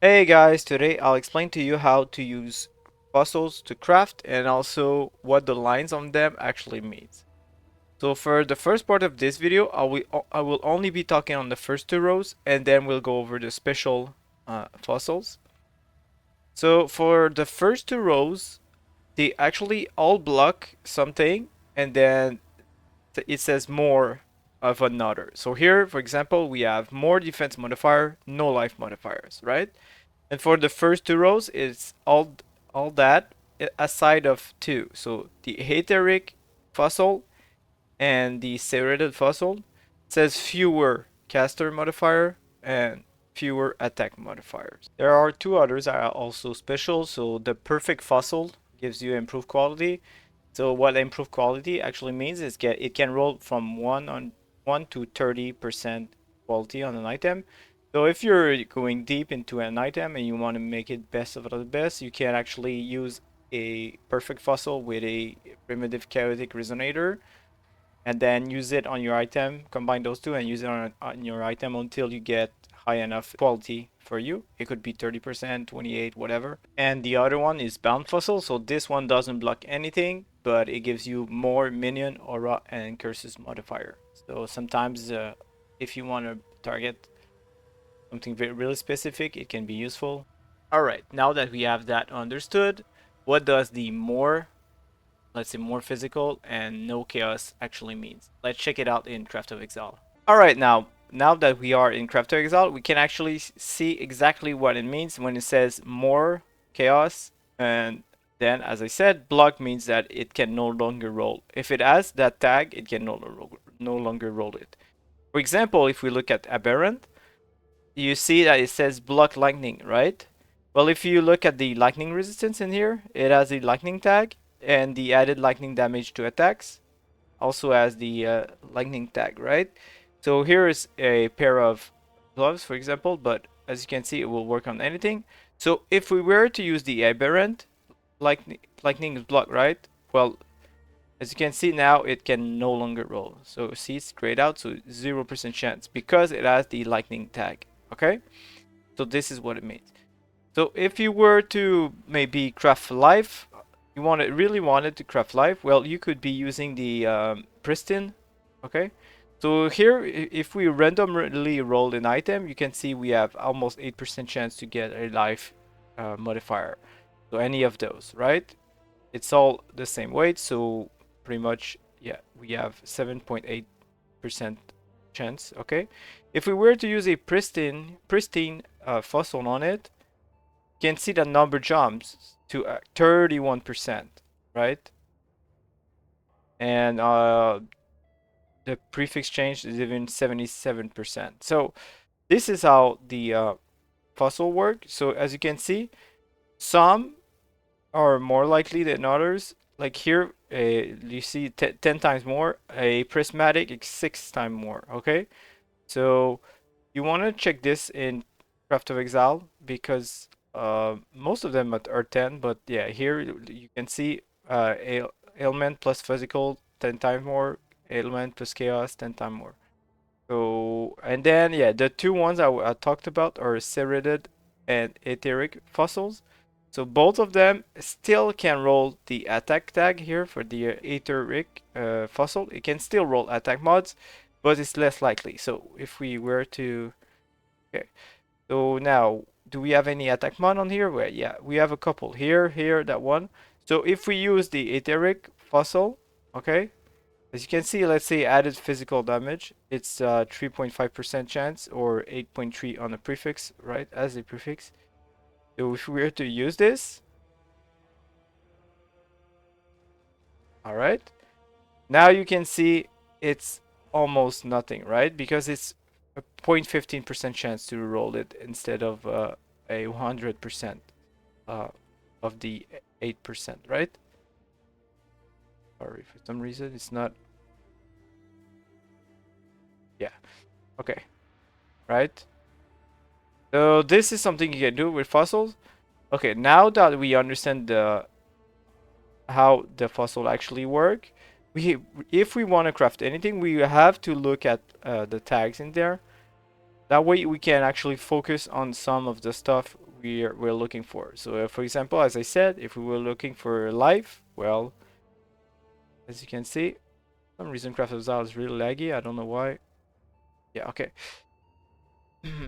Hey guys, today I'll explain to you how to use fossils to craft and also what the lines on them actually means. So for the first part of this video, I will only be talking on the first two rows and then we'll go over the special fossils. So for the first two rows, they actually all block something and then it says more of another. So here, for example, we have more defense modifier, no life modifiers, right? And for the first two rows, it's all that aside of two. So the heteric fossil and the serrated fossil says fewer caster modifier and fewer attack modifiers. There are two others that are also special. So the perfect fossil gives you improved quality. So what improved quality actually means is it can roll from 1 to 30% quality on an item. So if you're going deep into an item and you want to make it best of the best, you can actually use a perfect fossil with a primitive chaotic resonator and then use it on your item, combine those two and use it on your item until you get high enough quality for you. It could be 30%, 28, whatever. And the other one is bound fossil. So this one doesn't block anything, but it gives you more minion, aura, and curses modifier. So sometimes if you want to target something really specific, it can be useful. All right, now that we have that understood, what does the more, let's say more physical and no chaos actually means? Let's check it out in Craft of Exile. All right, now that we are in Craft of Exile, we can actually see exactly what it means when it says more chaos. And then, as I said, block means that it can no longer roll. If it has that tag, it can no longer roll it. For example, if we look at Aberrant, you see that it says block lightning, right? Well, if you look at the lightning resistance in here, it has the lightning tag and the added lightning damage to attacks. Also has the lightning tag, right? So here is a pair of gloves, for example, but as you can see, it will work on anything. So if we were to use the aberrant, lightning is blocked, right? Well, as you can see now, it can no longer roll. So see, it's grayed out, so 0% chance because it has the lightning tag. Okay, so this is what it means. So if you were to maybe craft life, you really wanted to craft life, well, you could be using the pristine. Okay, so here if we randomly roll an item, you can see we have almost 8% chance to get a life modifier. So any of those, right? It's all the same weight, so pretty much, yeah, we have 7.8% chance. Okay, if we were to use a pristine fossil on it, you can see the number jumps to 31%, right? And the prefix change is even 77%. So this is how the fossil work. So as you can see, some are more likely than others. Like here, you see 10 times more. A prismatic is 6 times more. Okay, so you want to check this in Craft of Exile because most of them are 10, but yeah, here you can see ailment plus physical 10 times more, ailment plus chaos 10 times more. So, and then yeah, the two ones I talked about are serrated and etheric fossils. So both of them still can roll the attack tag here for the etheric fossil. It can still roll attack mods, but it's less likely. So if we were to, okay, so now do we have any attack mod on here? Well, yeah, we have a couple here, that one. So if we use the etheric fossil, okay, as you can see, let's say added physical damage, it's 3.5% chance or 8.3 on the prefix, right, as a prefix. So if we were to use this, all right, now you can see it's almost nothing, right? Because it's a 0.15% chance to roll it instead of a 100% uh, of the 8%, right? Sorry, for some reason it's not. Yeah, okay, right? So this is something you can do with fossils. Okay, now that we understand how the fossil actually work, if we want to craft anything, we have to look at the tags in there. That way we can actually focus on some of the stuff we're looking for. So for example, as I said, if we were looking for life, well, as you can see, for some reason Craft of Exile is really laggy. I don't know why. Yeah, okay.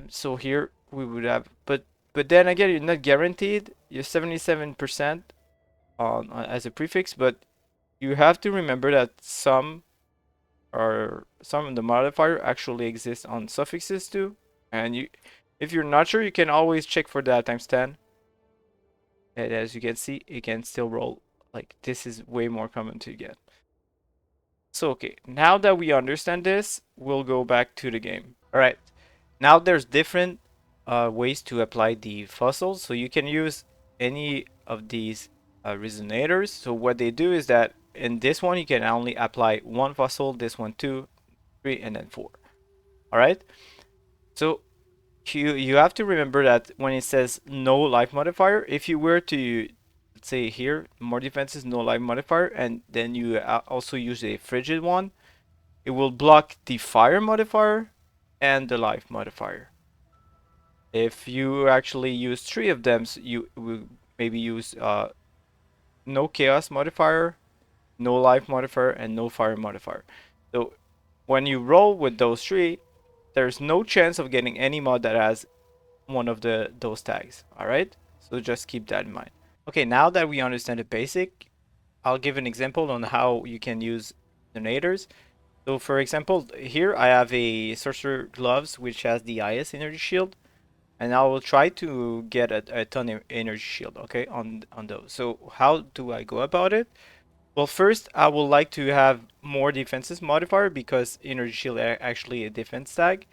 So here we would have, but then again, you're not guaranteed. You're 77% on as a prefix, but you have to remember that some of the modifier actually exist on suffixes too. And if you're not sure, you can always check for that times 10. And as you can see, it can still roll. Like this is way more common to get. So okay, now that we understand this, we'll go back to the game. All right, now there's different ways to apply the fossils. So you can use any of these resonators. So what they do is that in this one, you can only apply one fossil, this one two, three, and then four. All right. So you have to remember that when it says no life modifier, if you were to, let's say here, more defenses, no life modifier, and then you also use a frigid one, it will block the fire modifier and the life modifier. If you actually use three of them, so you will maybe use no chaos modifier, no life modifier, and no fire modifier. So when you roll with those three, there's no chance of getting any mod that has one of those tags. All right, so just keep that in mind. Okay, now that we understand the basic, I'll give an example on how you can use donators. So for example, here I have a sorcerer gloves which has the IS energy shield, and I will try to get a ton of energy shield, okay, on those. So how do I go about it? Well, first I would like to have more defenses modifier because energy shield actually a defense tag,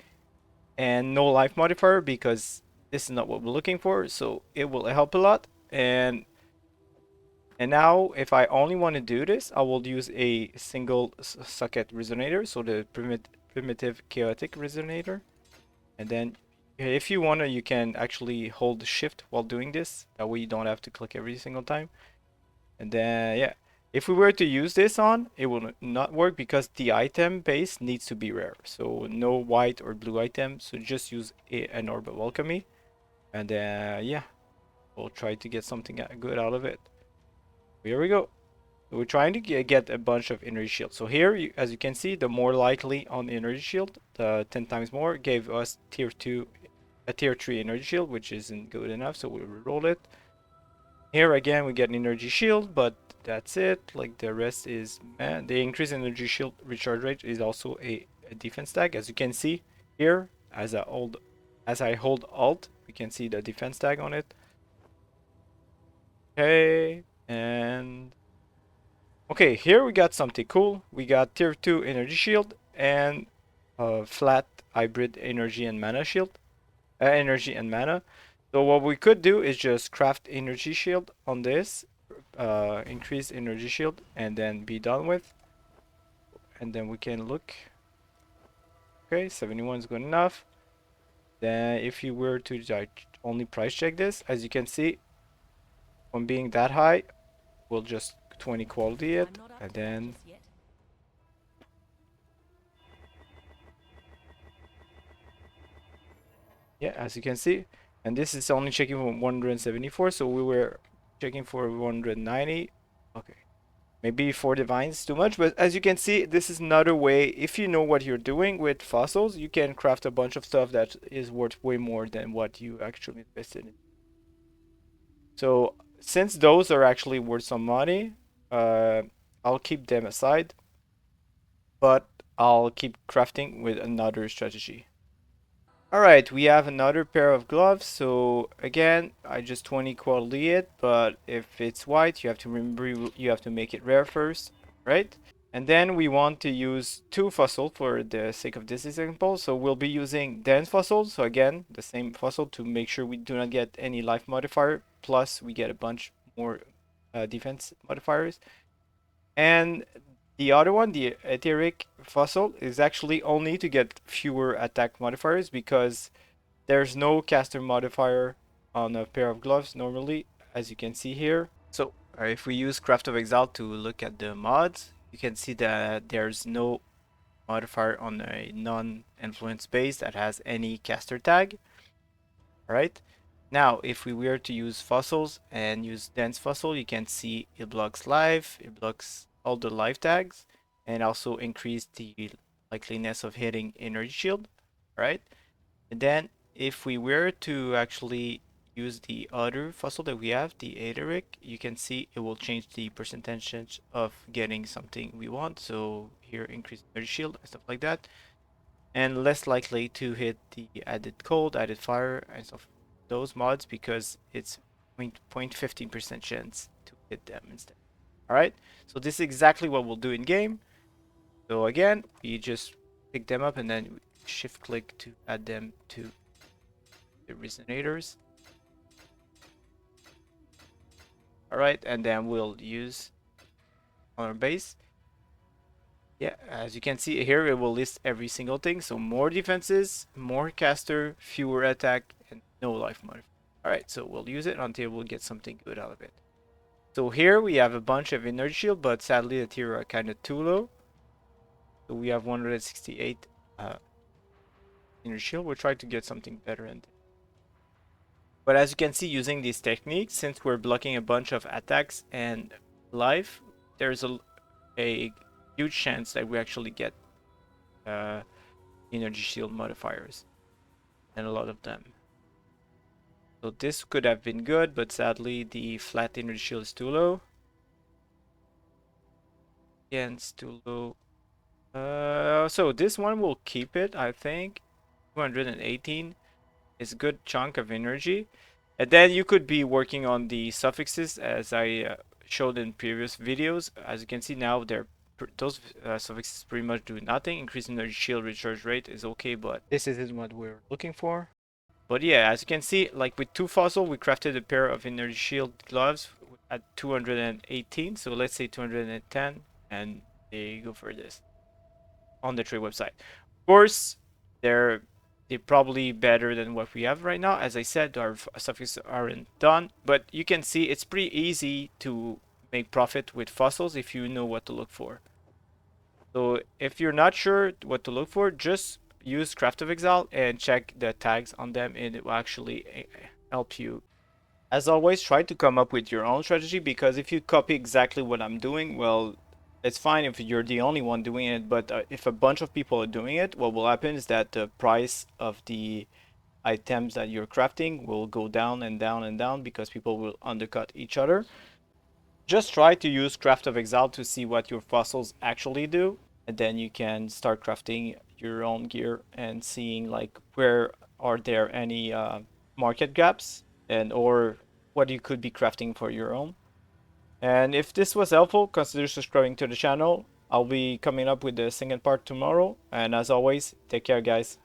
and no life modifier because this is not what we're looking for, so it will help a lot. And now if I only want to do this, I will use a single socket resonator, so the primitive chaotic resonator. And then if you want to, you can actually hold shift while doing this, that way you don't have to click every single time. And then yeah, if we were to use this on, it will not work because the item base needs to be rare. So no white or blue item. So just use an orb of alchemy. And then yeah, we'll try to get something good out of it. Here we go. So we're trying to get a bunch of energy shield. So here, as you can see, the more likely on energy shield, the 10 times more gave us tier 2, a tier 3 energy shield, which isn't good enough. So we'll reroll it. Here again, we get an energy shield, but that's it. Like the rest is, the increased energy shield recharge rate is also a defense tag. As you can see here, as I hold Alt, we can see the defense tag on it. Okay, and okay, here we got something cool. We got tier 2 energy shield and flat hybrid energy and mana shield, energy and mana. So what we could do is just craft energy shield on this, increase energy shield, and then be done with. And then we can look. Okay, 71 is good enough. Then if you were to like only price check this, as you can see, from being that high, we'll just 20 quality it, and then yeah, as you can see, and this is only checking for 174, so we were checking for 190. Okay, maybe 4 divines too much, but as you can see, this is another way. If you know what you're doing with fossils, you can craft a bunch of stuff that is worth way more than what you actually invested in. So since those are actually worth some money, uh, I'll keep them aside, but I'll keep crafting with another strategy. Alright, we have another pair of gloves, so again, I just 20 quality it, but if it's white, you have to remember you have to make it rare first, right? And then we want to use 2 fossil for the sake of this example, so we'll be using dense fossils, so again, the same fossil to make sure we do not get any life modifier, plus we get a bunch more defense modifiers. And the other one, the etheric fossil, is actually only to get fewer attack modifiers because there's no caster modifier on a pair of gloves normally, as you can see here. So if we use Craft of Exile to look at the mods, you can see that there's no modifier on a non-influence base that has any caster tag, right? Now, if we were to use fossils and use dense fossil, you can see it blocks life, it blocks all the life tags, and also increase the likeliness of hitting energy shield, right? And then if we were to actually use the other fossil that we have, the Aderic, you can see it will change the percentage of getting something we want. So here, increase energy shield and stuff like that, and less likely to hit the added cold, added fire, and stuff those mods because it's 0.15% chance to hit them instead. All right, so this is exactly what we'll do in game. So again, we just pick them up and then shift click to add them to the resonators. All right, and then we'll use on our base. Yeah, as you can see here, it will list every single thing. So more defenses, more caster, fewer attack, and no life modifier. All right, so we'll use it until we'll get something good out of it. So here we have a bunch of energy shield, but sadly the tier are kind of too low. So we have 168 energy shield. We'll try to get something better in there. But as you can see, using these techniques, since we're blocking a bunch of attacks and life, there's a huge chance that we actually get uh, energy shield modifiers, and a lot of them. So this could have been good, but sadly the flat energy shield is too low. Again, it's too low. So this one will keep it, I think. 218 is a good chunk of energy. And then you could be working on the suffixes as I showed in previous videos. As you can see now, those suffixes pretty much do nothing. Increase energy shield recharge rate is okay, but this isn't what we're looking for. But yeah, as you can see, like with two fossil, we crafted a pair of energy shield gloves at 218. So let's say 210, and they go for this on the trade website. Of course, they're probably better than what we have right now. As I said, our suffixes aren't done, but you can see it's pretty easy to make profit with fossils if you know what to look for. So if you're not sure what to look for, just use Craft of Exile and check the tags on them, and it will actually help you. As always, try to come up with your own strategy, because if you copy exactly what I'm doing, well, it's fine if you're the only one doing it, but if a bunch of people are doing it, what will happen is that the price of the items that you're crafting will go down and down and down because people will undercut each other. Just try to use Craft of Exile to see what your fossils actually do, and then you can start crafting your own gear and seeing like where are there any market gaps, and or what you could be crafting for your own. And if this was helpful, consider subscribing to the channel. I'll be coming up with the second part tomorrow, and as always, take care guys.